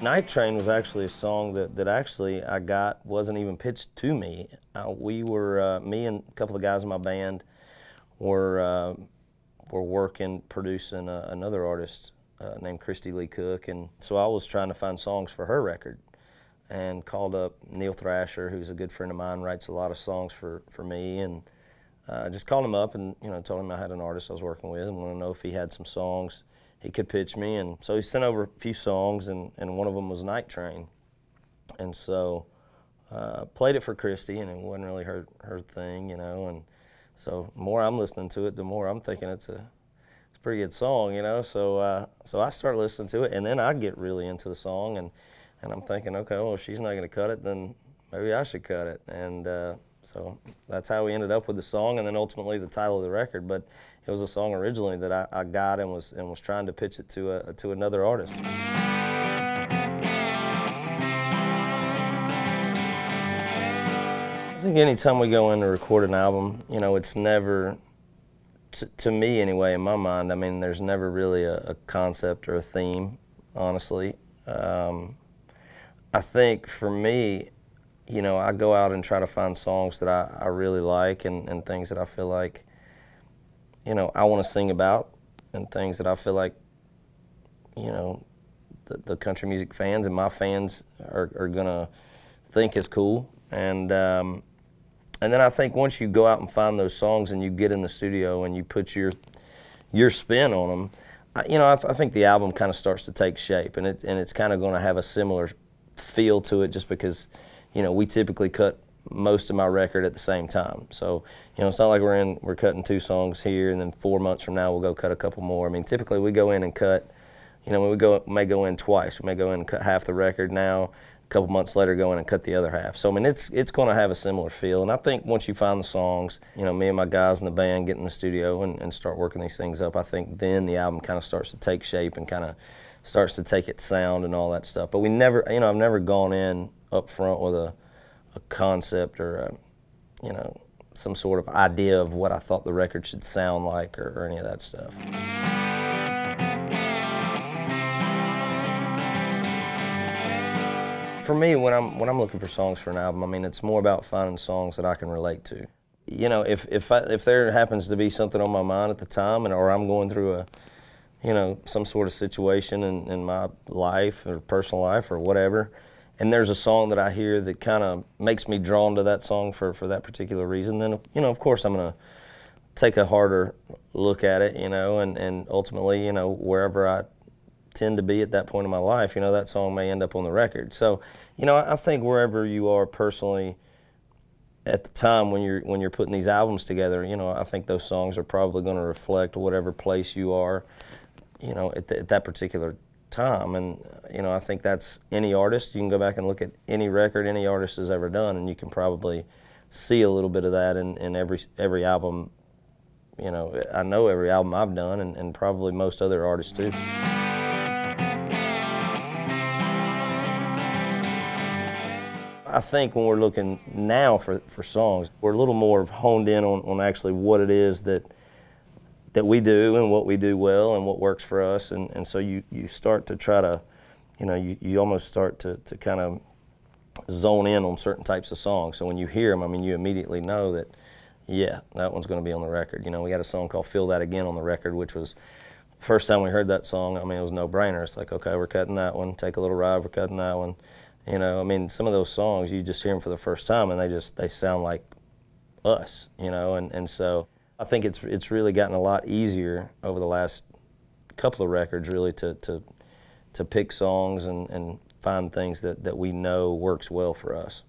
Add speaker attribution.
Speaker 1: Night Train was actually a song that actually I got, wasn't even pitched to me. Me and a couple of guys in my band were working, producing another artist named Christy Lee Cook, and so I was trying to find songs for her record and called up Neil Thrasher, who's a good friend of mine, writes a lot of songs for me, and just called him up and told him I had an artist I was working with and wanted to know if he had some songs he could pitch me. And so he sent over a few songs, and one of them was Night Train. And so played it for Christy, and it wasn't really her thing, and so the more I'm listening to it, the more I'm thinking it's a pretty good song, so so I start listening to it, and then I get really into the song, and I'm thinking, okay, well, if she's not going to cut it, then maybe I should cut it. And so that's how we ended up with the song, and then ultimately the title of the record. But it was a song originally that I got and was trying to pitch it to another artist. I think anytime we go in to record an album, it's never, to me anyway, in my mind, I mean, there's never really a concept or a theme, honestly. I think for me, I go out and try to find songs that I really like, and things that I feel like, I want to sing about, and things that I feel like, the country music fans and my fans are going to think is cool. And then I think once you go out and find those songs and you get in the studio and you put your spin on them, I think the album kind of starts to take shape, and it's kind of going to have a similar feel to it, just because we typically cut most of my record at the same time. So it's not like we're cutting 2 songs here and then 4 months from now we'll go cut a couple more. I mean, typically we go in and cut, may go in twice. We may go in and cut half the record now, a couple months later go in and cut the other half. So I mean, it's going to have a similar feel. And I think once you find the songs, me and my guys in the band get in the studio and start working these things up, I think then the album kind of starts to take shape and kind of starts to take its sound and all that stuff. But we never, I've never gone in up front with a concept or some sort of idea of what I thought the record should sound like, or any of that stuff. For me, when I'm looking for songs for an album, I mean, it's more about finding songs that I can relate to. If there happens to be something on my mind at the time, or I'm going through some sort of situation in my life or personal life or whatever, and there's a song that I hear that kind of makes me drawn to that song for that particular reason, then of course I'm going to take a harder look at it, and ultimately, wherever I tend to be at that point in my life, that song may end up on the record. So, I think wherever you are personally at the time when you're putting these albums together, I think those songs are probably going to reflect whatever place you are, at that particular time. And I think that's any artist. You can go back and look at any record any artist has ever done, and you can probably see a little bit of that in every album. I know every album I've done, and probably most other artists too. I think when we're looking now for songs, we're a little more honed in on actually what it is that we do and what we do well and what works for us, and so you start to try to, you almost start to kind of zone in on certain types of songs. So when you hear them, I mean, you immediately know that, yeah, that one's going to be on the record. We had a song called Feel That Again on the record, which was, the first time we heard that song, I mean, it was no brainer. It's like, okay, we're cutting that one, Take a Little Ride, we're cutting that one. I mean, some of those songs, you just hear them for the first time and they sound like us, and so I think it's really gotten a lot easier over the last couple of records, really, to pick songs and find things that we know works well for us.